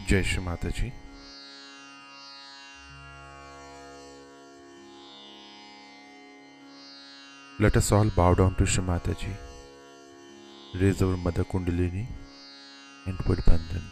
Jai Shri Mataji. Let us all bow down to Shri Mataji, raise our Mother Kundalini and put Bandhan.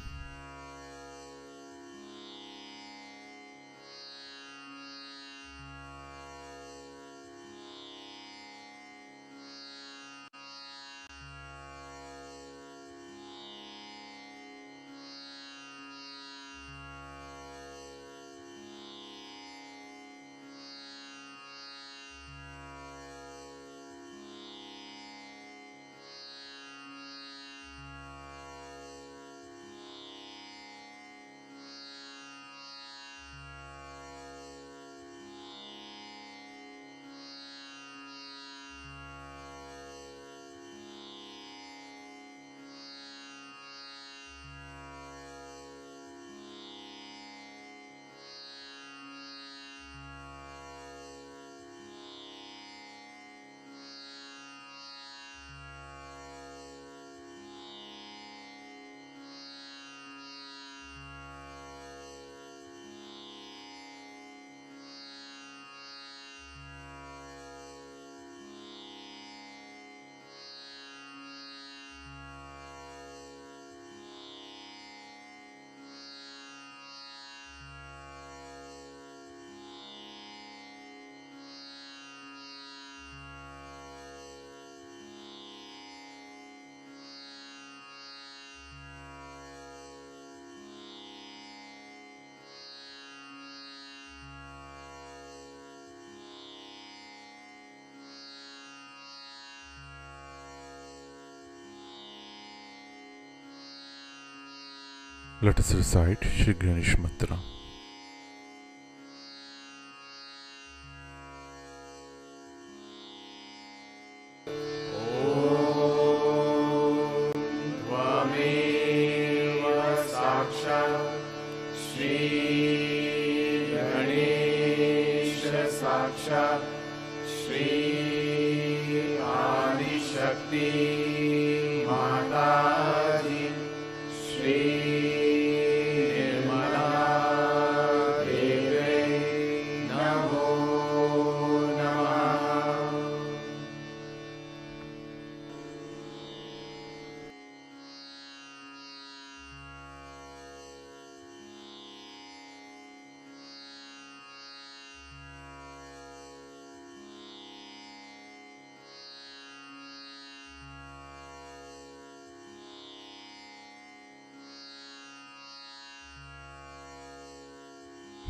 Let us recite Shri Ganesh Mantra.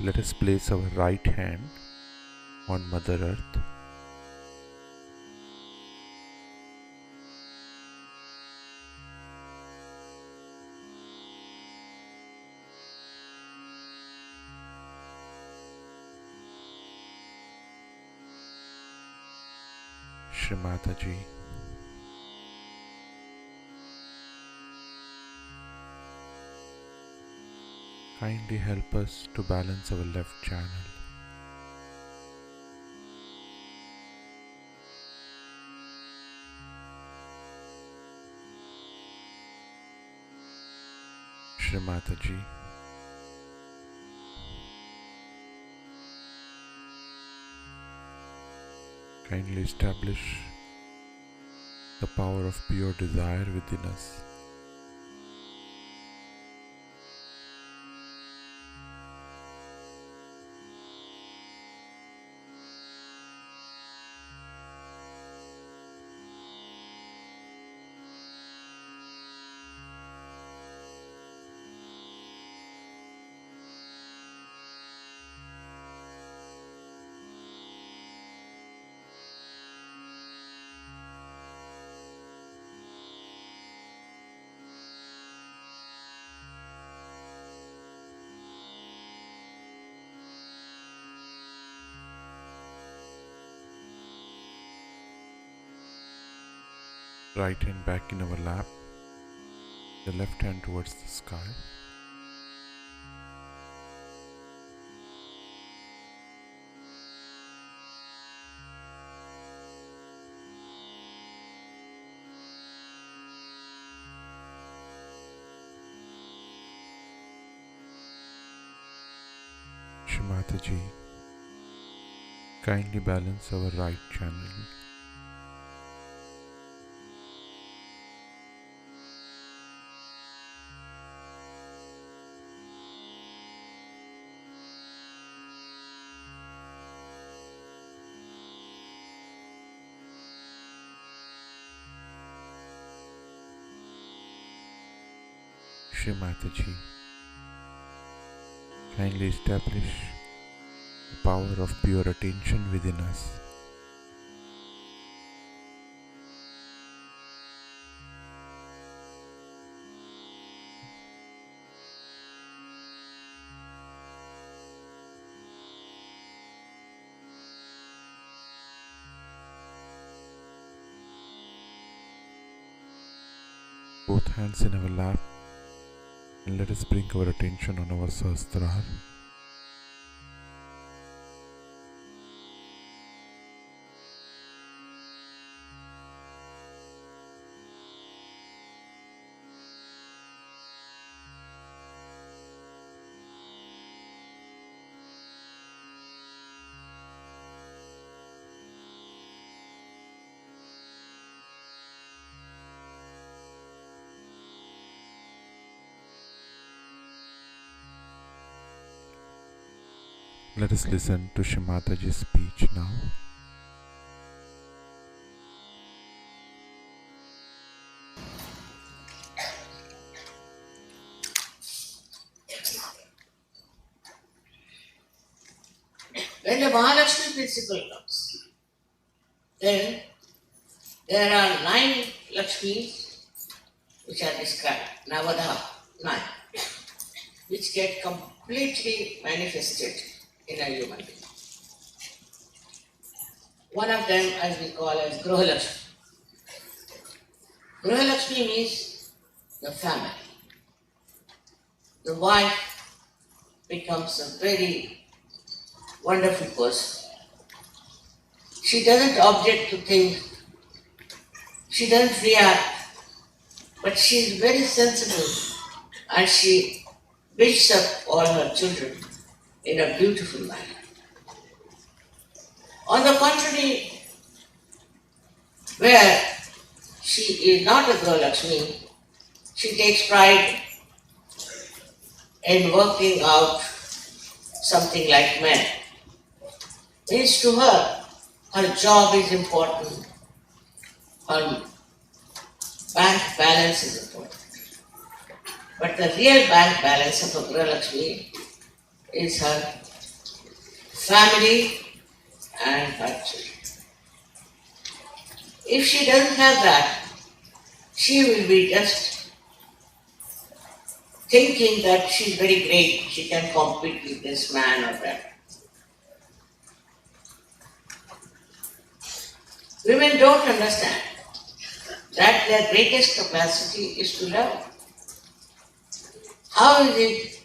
Let us place our right hand on Mother Earth. Shri Mataji, kindly help us to balance our left channel. Shri Mataji, kindly establish the power of pure desire within us. Right hand back in our lap, the left hand towards the sky. Shimataji, kindly balance our right channel. Shimataji, kindly establish the power of pure attention within us. Both hands in our lap, and let us bring our attention on our Sahasrara. Let us listen to Shimataji's speech now. When the Mahalakshmi principle comes, then there are 9 Lakshmis which are described, Navadha, 9, which get completely manifested in a human being. One of them, as we call as Gruha Lakshmi. Gruha Lakshmi means the family. The wife becomes a very wonderful person. She doesn't object to things, she doesn't react, but she is very sensible and she builds up all her children in a beautiful manner. On the contrary, where she is not a Gruha Lakshmi, she takes pride in working out something like men. Means to her, her job is important, her bank balance is important. But the real bank balance of a Gruha Lakshmi is her family and her children. If she doesn't have that, she will be just thinking that she's very great, she can compete with this man or that. Women don't understand that their greatest capacity is to love. How is it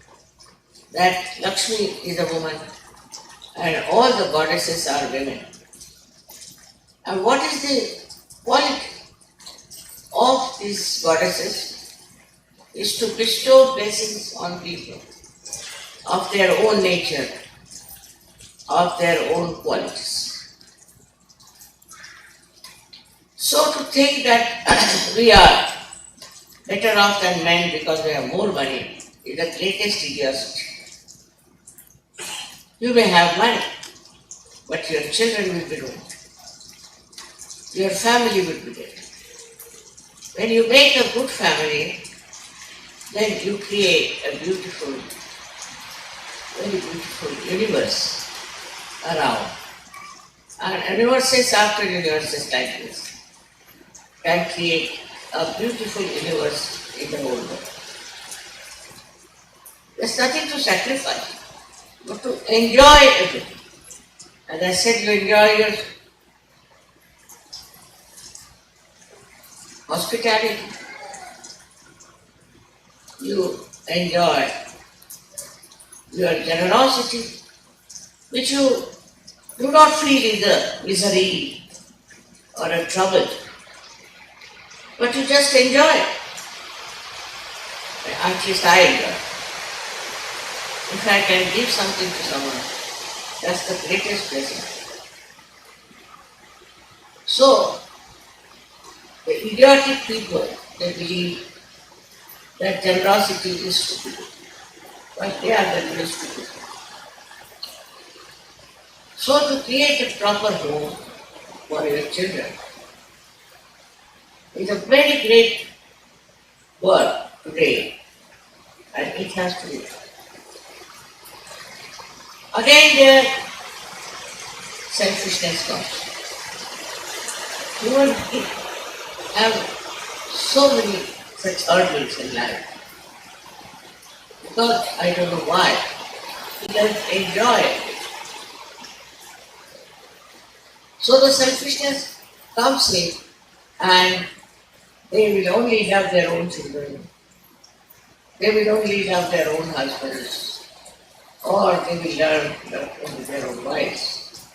that Lakshmi is a woman and all the goddesses are women? And what is the quality of these goddesses? Is to bestow blessings on people of their own nature, of their own qualities. So to think that we are better off than men because we have more money is the greatest idiocy. You may have money, but your children will be ruined. Your family will be dead. When you make a good family, then you create a beautiful, very beautiful universe around. And universes after universes like this can create a beautiful universe in the whole world. There's nothing to sacrifice, but to enjoy everything. As I said, you enjoy your hospitality, you enjoy your generosity, which you do not feel is a misery or a trouble, but you just enjoy it. At least I enjoy it. If I can give something to someone, that's the greatest blessing. So, the idiotic people, they believe that generosity is stupid, but they are the real stupid. So, to create a proper home for your children is a very great work today, and it has to be done. Again, there selfishness comes. Human beings have so many such hurdles in life because I don't know why he doesn't enjoy it. So the selfishness comes in and they will only love their own children. They will only love their own husbands, or they will love only their own wives.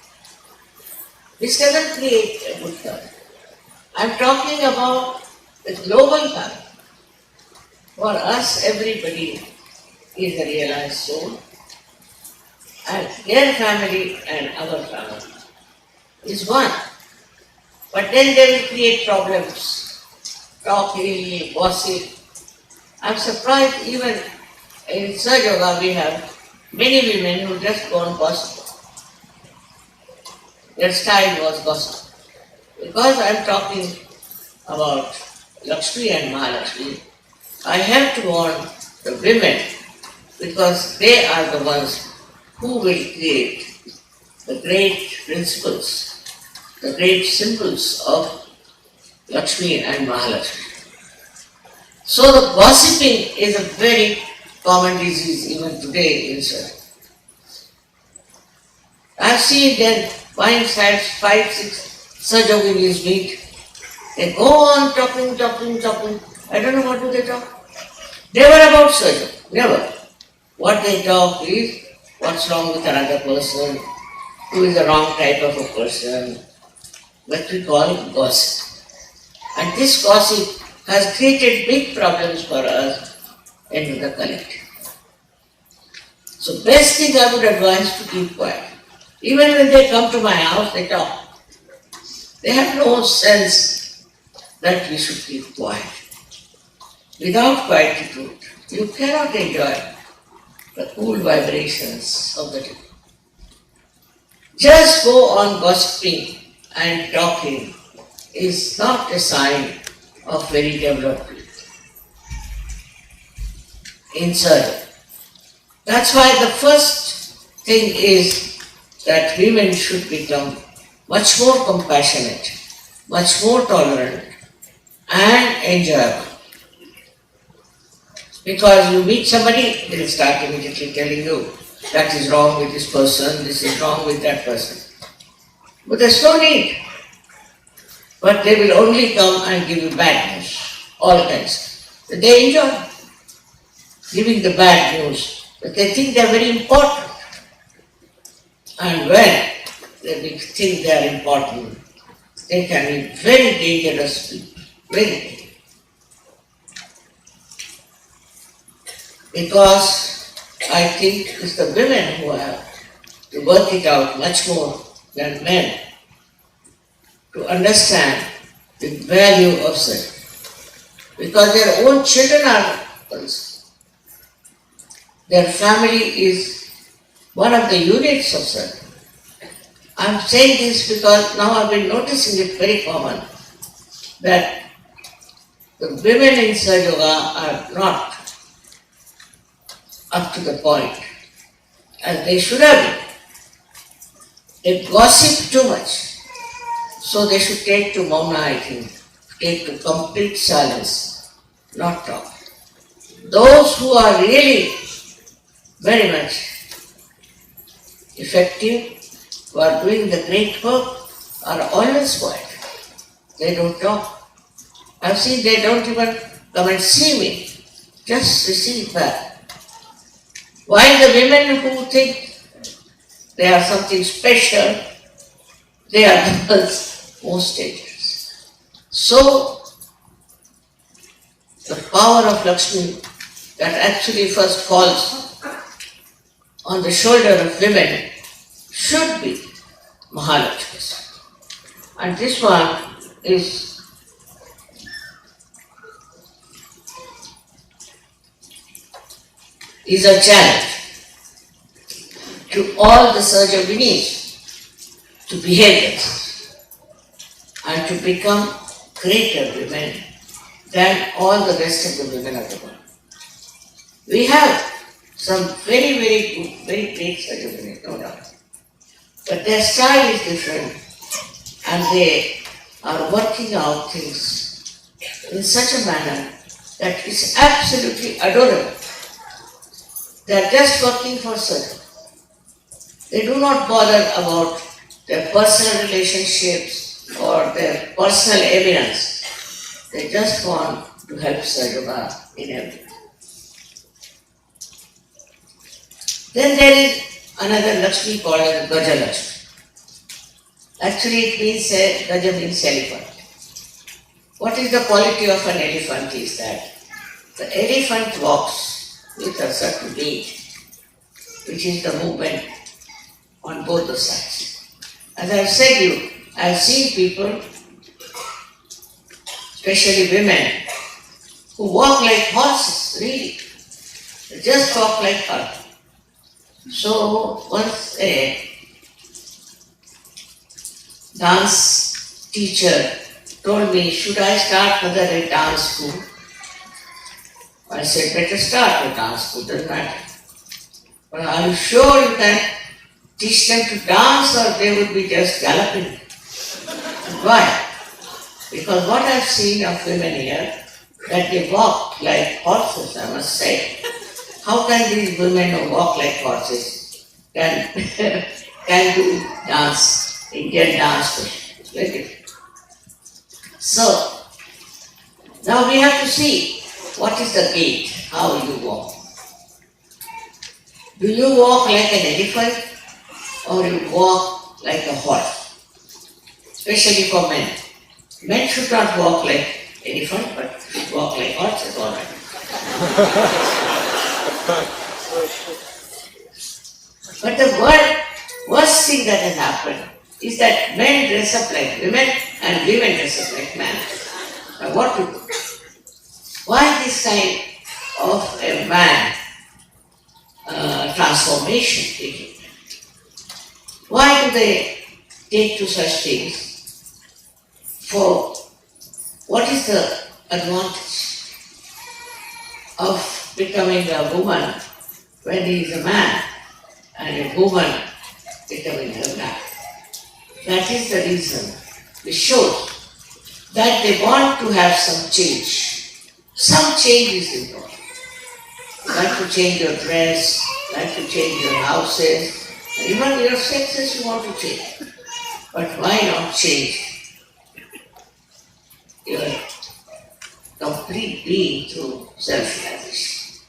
This doesn't create a good family. I'm talking about the global family. For us, everybody is a realized soul, and their family and our family is one. But then they will create problems, talking, gossip. I'm surprised even in Sir Yoga we have many women who just go on gossip. Their style was gossip. Because I'm talking about Lakshmi and Mahalakshmi, I have to warn the women because they are the ones who will create the great principles, the great symbols of Lakshmi and Mahalakshmi. So the gossiping is a very common disease even today in Sir. I've seen them buying 5, 6 Sajoginis meet. They go on talking. I don't know what do they talk. Never about Sajog, never. What they talk is what's wrong with another person, who is the wrong type of a person, what we call gossip. And this gossip has created big problems for us in the collective. So best thing I would advise to keep quiet. Even when they come to my house, they talk. They have no sense that we should keep quiet. Without quietude, you cannot enjoy the cool vibrations of the day. Just go on gossiping and talking is not a sign of very developed people. Inside. That's why the first thing is that women should become much more compassionate, much more tolerant and enjoyable. Because you meet somebody, they will start immediately telling you that is wrong with this person, this is wrong with that person. But there's no need. But they will only come and give you bad news, all kinds. But they enjoy giving the bad news, but they think they are very important. And when they think they are important, they can be very dangerous people, very dangerous. Because I think it's the women who have to work it out much more than men to understand the value of sex. Because their own children are concerned. Their family is one of the units of sex. I'm saying this because now I've been noticing it very common that the women in Sir Yoga are not up to the point as they should have been. They gossip too much. So they should take to Mauna, I think, take to complete silence, not talk. Those who are really very much effective, who are doing the great work, are always quiet. They don't talk. I've seen they don't even come and see me, just receive back. While the women who think they are something special, they are the most dangerous. So, the power of Lakshmi that actually first falls on the shoulder of women should be Mahalakshmi's. And this one is a challenge to all the surgeon beneath to behave themselves and to become greater women than all the rest of the women of the world. We have some very, very good, very great surgeon women, no doubt. But their style is different and they are working out things in such a manner that is absolutely adorable. They are just working for surgery. They do not bother about their personal relationships or their personal eminence. They just want to help Sajaba in everything. Then there is another Lakshmi called as Gaja Lakshmi. Actually it means, Gaja means elephant. What is the quality of an elephant is that the elephant walks with a certain gait, which is the movement on both the sides. As I have said you, I have seen people, especially women, who walk like horses, really. They just walk like horses. So once a dance teacher told me, should I start another a dance school? I said, better start a dance school, doesn't matter. But are you sure you can teach them to dance or they would be just galloping? Why? Because what I've seen of women here, that they walk like horses, I must say. How can these women who walk like horses can do dance, Indian dance? It's very difficult. So, now we have to see what is the gait, how you walk. Do you walk like an elephant or you walk like a horse? Especially for men. Men should not walk like elephant, but should walk like horses, all right. But the worst thing that has happened is that men dress up like women and women dress up like men. Now what to do? Why this kind of a man transformation taking place? Why do they take to such things? For what is the advantage of becoming a woman when he is a man and a woman becoming a man? That is the reason which shows that they want to have some change. Some change is important. You like to change your dress, you like to change your houses, even your sexes you want to change. But why not change your complete being through self-realization?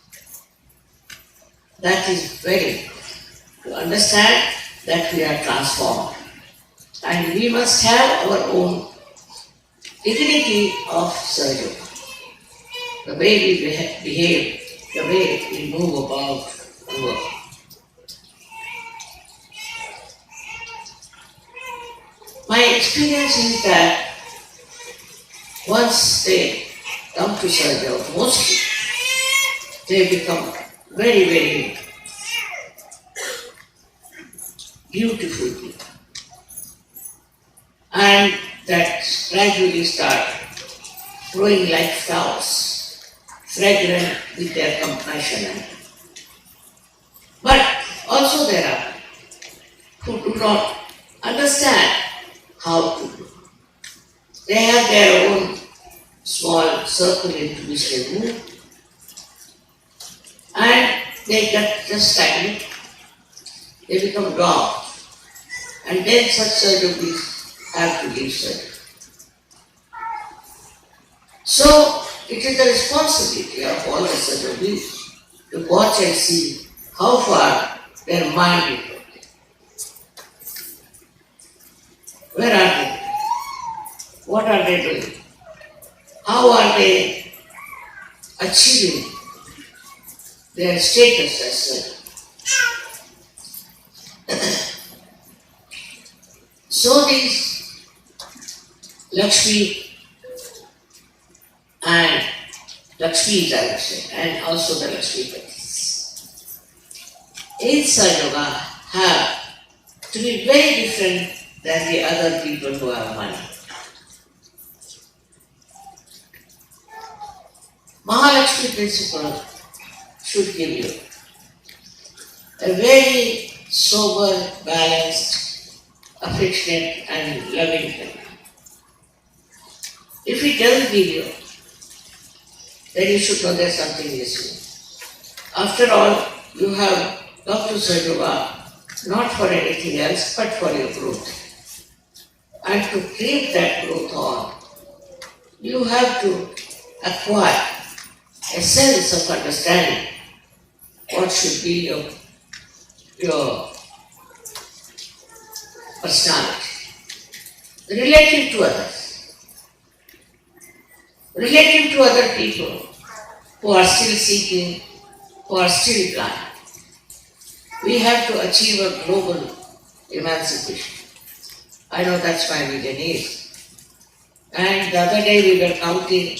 That is very important. To understand that we are transformed. And we must have our own dignity of surgery. The way we behave, the way we move about and work. My experience is that once they come to surgery, mostly they become very, very beautiful people. And that gradually start growing like flowers, fragrant with their compassion. But also there are who do not understand how to do. They have their own small circle into which they move, and they get just stagnant. They become dog. And then such surgeries have to leave surgery. So, it is the responsibility of all the surgeries to watch and see how far their mind is working. Where are they? What are they doing? How are they achieving their status as surgeons? So these Lakshmi and Lakshmis, I would say, and also the Lakshmipatis in Sayoga have to be very different than the other people who have money. Mahalakshmi principle should give you a very sober, balanced, affectionate and loving family. If it doesn't give you, then you should know there's something missing. After all, you have come to Sayoga not for anything else but for your growth. And to keep that growth on, you have to acquire a sense of understanding what should be your personality. Relative to others. Relative to other people who are still seeking, who are still blind. We have to achieve a global emancipation. I know that's my vision is. And the other day we were counting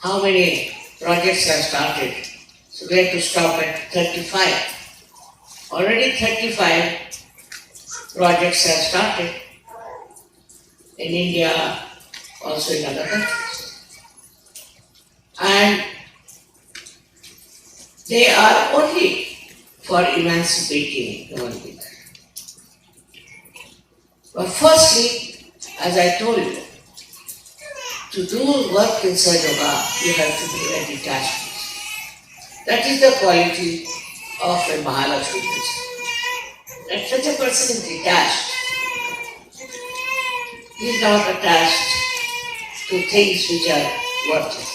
how many projects have started. So we have to stop at 35. Already 35 projects have started in India, also in other countries. And they are only for emancipating human beings. But firstly, as I told you, to do work in Sayoga, you have to be a detached person. That is the quality of a Mahalakshmi person. That such a person is detached. He is not attached to things which are worthless.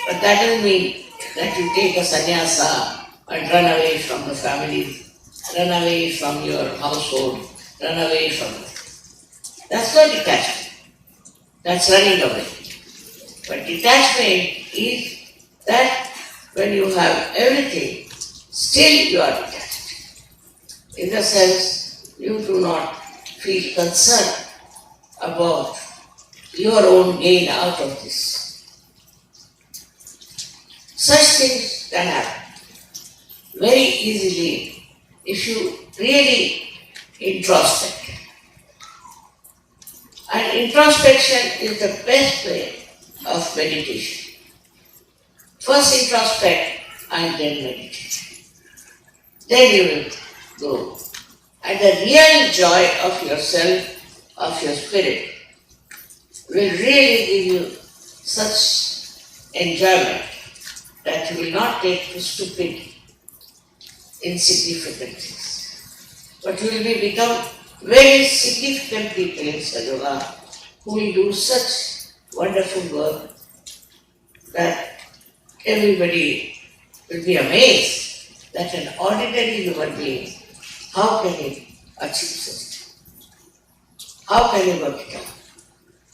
But that doesn't mean that you take a sannyasa and run away from the family, run away from your household, run away from it. That's not detachment. That's running away. But detachment is that when you have everything, still you are detached. In the sense, you do not feel concerned about your own gain out of this. Such things can happen very easily if you really introspect. And introspection is the best way of meditation. First introspect and then meditate. Then you will grow. And the real joy of yourself, of your spirit, will really give you such enjoyment that you will not take to stupid, insignificant things. But you will become very significant people in Sayoga who will do such wonderful work that everybody will be amazed that an ordinary human being, how can he achieve such? How can he work it out?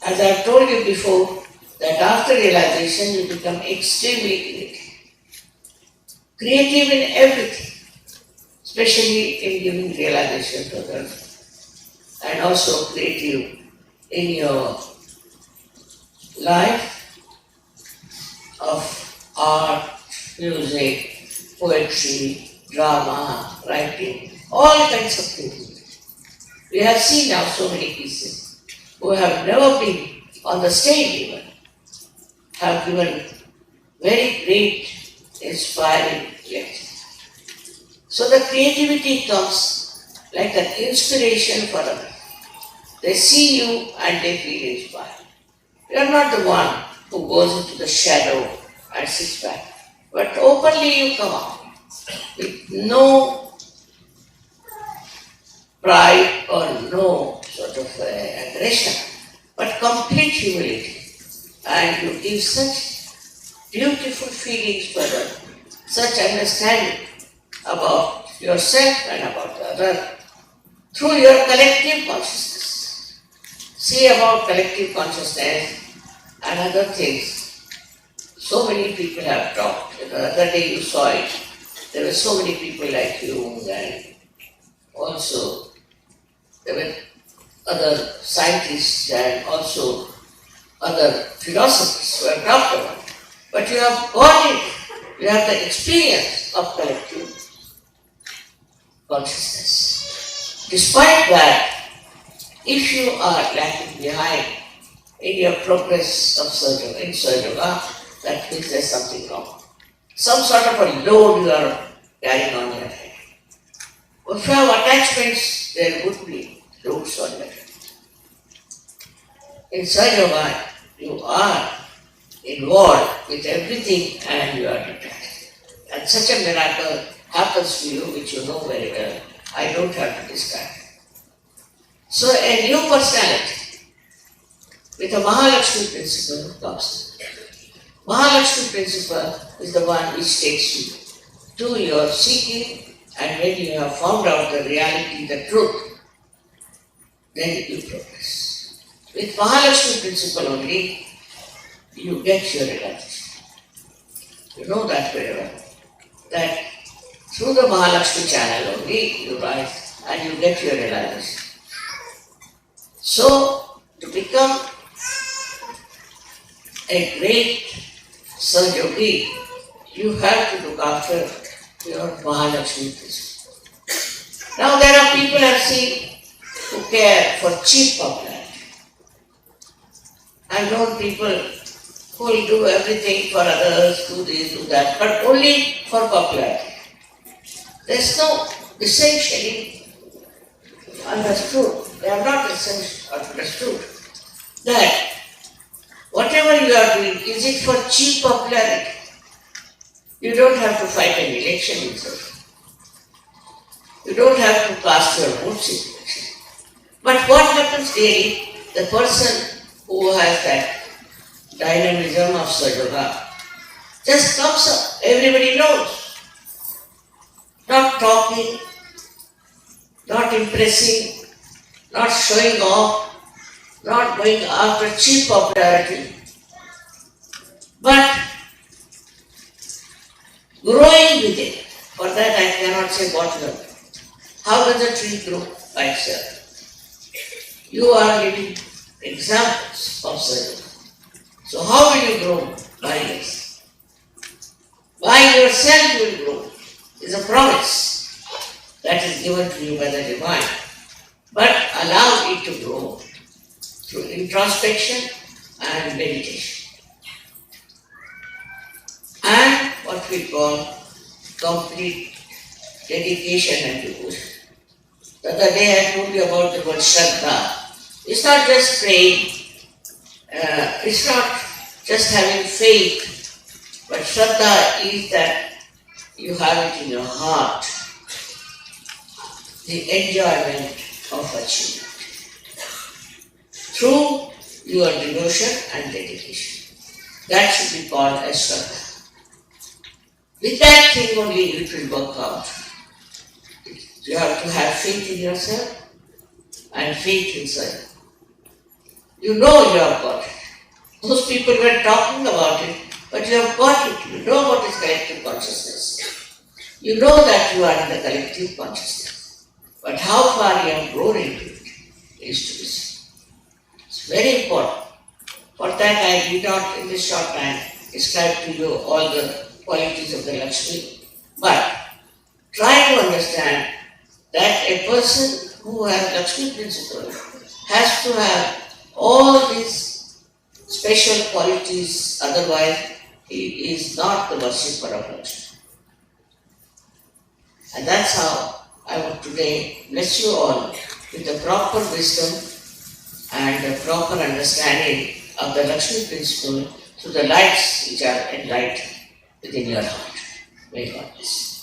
As I have told you before, that after realization you become extremely creative. Creative in everything, especially in giving realization to others. And also creative in your life of art, music, poetry, drama, writing, all kinds of things. We have seen now so many pieces who have never been on the stage even, have given very great, inspiring lectures. So the creativity comes like an inspiration for others. They see you and they feel inspired. You are not the one who goes into the shadow and sits back, but openly you come out with no pride or no sort of aggression, but complete humility. And you give such beautiful feelings for others, such understanding about yourself and about the other through your collective consciousness. See about collective consciousness and other things. So many people have talked. The other day you saw it. There were so many people like you, and also there were other scientists and also other philosophers who have talked about it. But you have got it, you have the experience of collective consciousness. Despite that, if you are lagging behind in your progress of in Yoga, that means there's something wrong. Some sort of a load you are carrying on your head. If you have attachments, there would be loads on your head. In Yoga, you are involved with everything and you are detached. And such a miracle happens to you, which you know very well. I don't have to describe. So a new personality with a Mahalakshmi principle comes. Mahalakshmi principle is the one which takes you to your seeking, and when you have found out the reality, the truth, then you progress. With Mahalakshmi principle only, you get your realization. You know that very well. That through the Mahalakshmi channel only, you rise and you get your realization. So, to become a great Yogi, you have to look after your Mahalakshmi principle. Now there are people I've seen who care for cheap popularity. I've known people who will do everything for others, do this, do that, but only for popularity. There's no essentially understood. They have not understood that whatever you are doing, is it for cheap popularity? You don't have to fight an election itself. You don't have to cast your votes in election. But what happens really, the person who has that dynamism of Yoga just comes up, everybody knows. Not talking, not impressing, not showing off, not going after cheap popularity, but growing with it. For that I cannot say what you are. How does a tree grow by itself? You are living examples of service. So how will you grow? By this. By yourself you will grow. It's a promise that is given to you by the divine. But allow it to grow through introspection and meditation. And what we call complete dedication and devotion. The other day I told you about the word Shraddha. It's not just praying, it's not just having faith, but Shraddha is that you have it in your heart, the enjoyment of achievement through your devotion and dedication. That should be called as Shraddha. With that thing only it will work out. You have to have faith in yourself and faith in self. You know you have got it. Those people were talking about it, but you have got it. You know what is collective consciousness. You know that you are in the collective consciousness. But how far you have grown into it is to be seen. It's very important. For that I did not in this short time describe to you all the qualities of the Lakshmi. But try to understand that a person who has Lakshmi principle has to have all these special qualities, otherwise he is not the worshipper of Lakshmi. And that's how I would today bless you all with the proper wisdom and the proper understanding of the Lakshmi principle through the lights which are enlightened within your heart. May God bless you.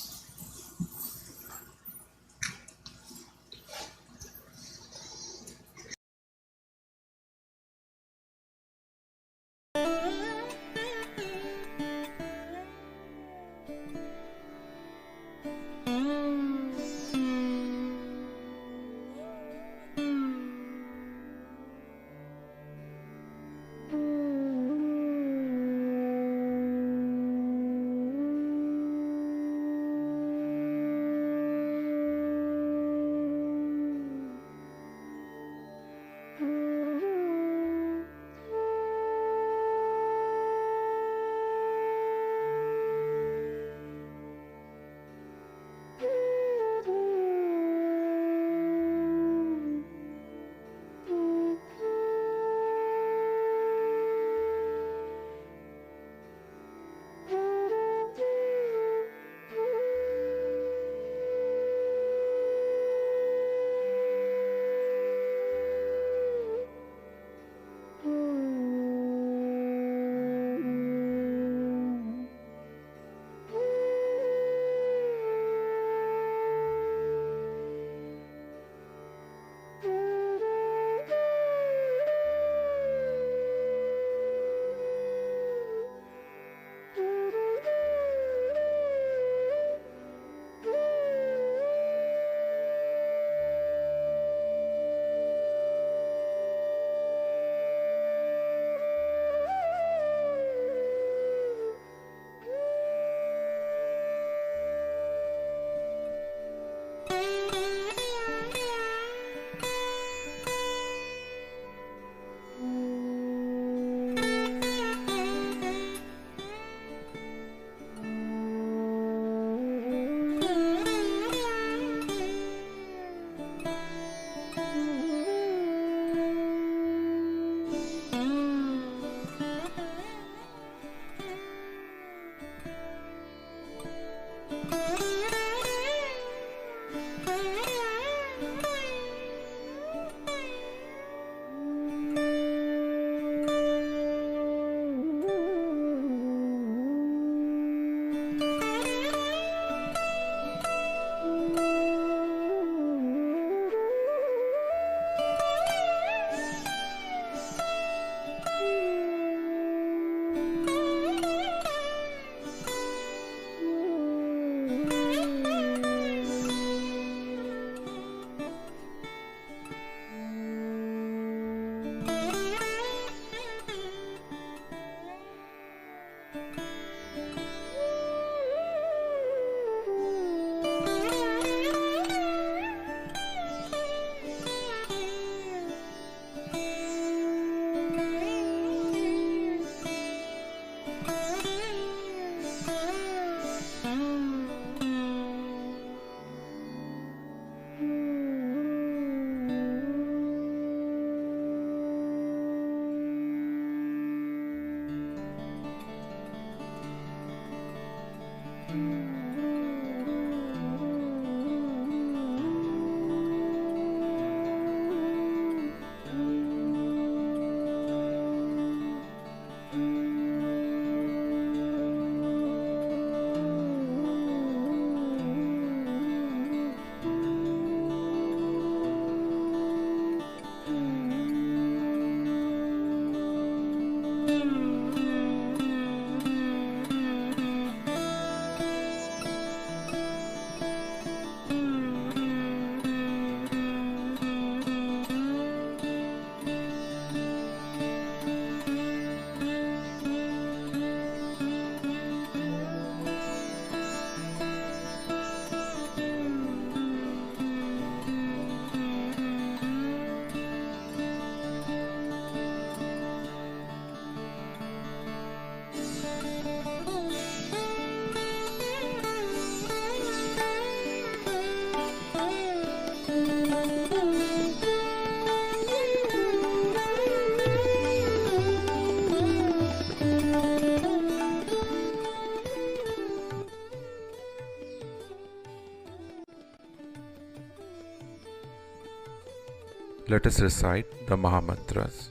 Let us recite the Mahamantras.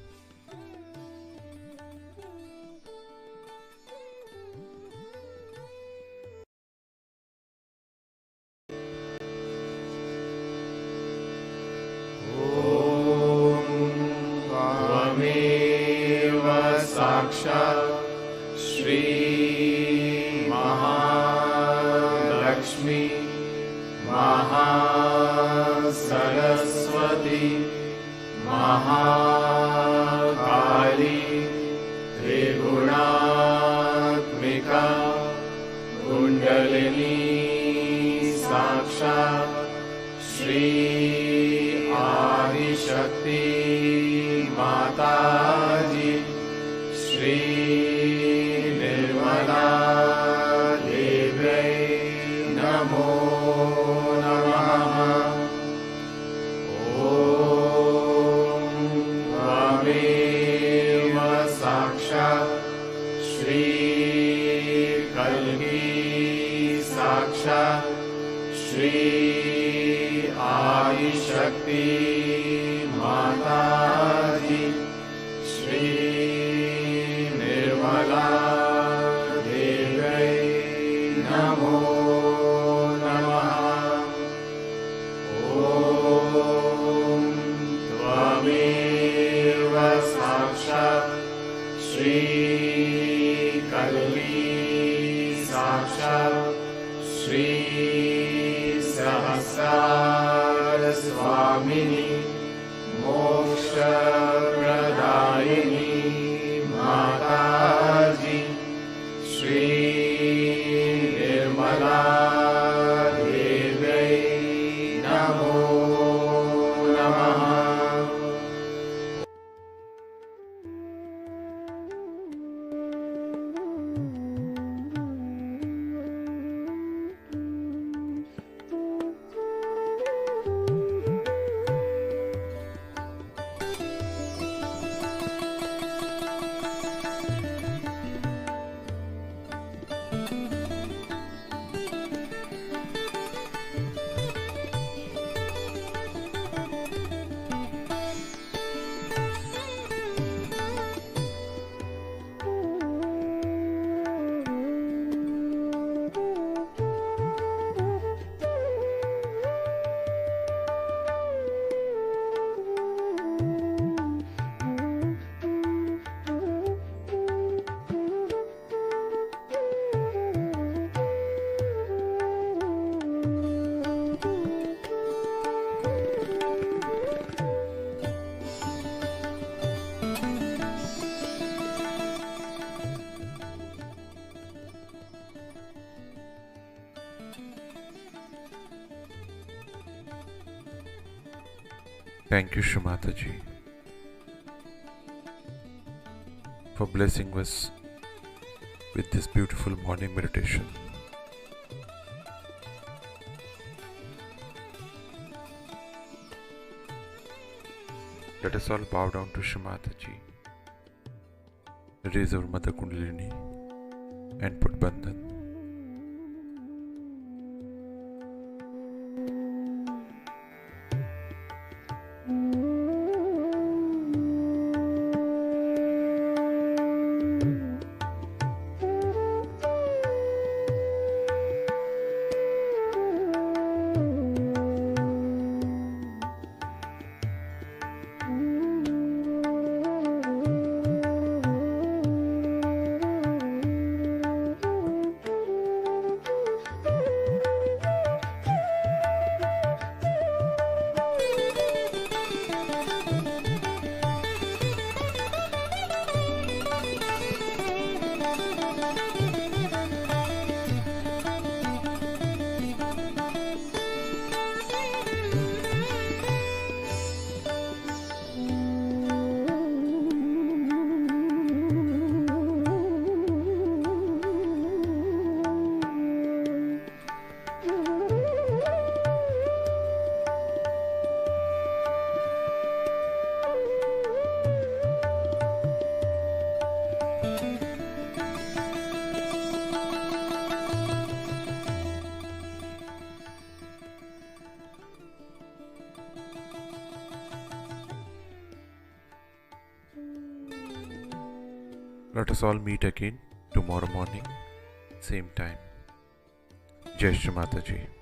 साक्षात् श्री महालक्ष्मी महासरस्वती महाकाली त्रिगुणात्मिका कुण्डलिनी साक्षात् श्री आदिशक्ति माताजी श्री निर्मला देव्यै नमो नमः। ॐ त्वमेव साक्षात् श्री कल्की साक्षात् श्री आदिशक्ति माताजी श्री निर्मला देव्यै नमो नमः। ॐ त्वमेव साक्षात् श्री कल्की साक्षात् श्री सहस्रार स्वामिनी मोक्षप्रदायिनी माताजी श्री निर्मला देव्यै नमो नमः। Thank you, Shumataji, for blessing us with this beautiful morning meditation. Let us all bow down to Shumataji, raise our Mother Kundalini and put Bandhan. Let us all meet again tomorrow morning, same time. Jai Shri Mataji.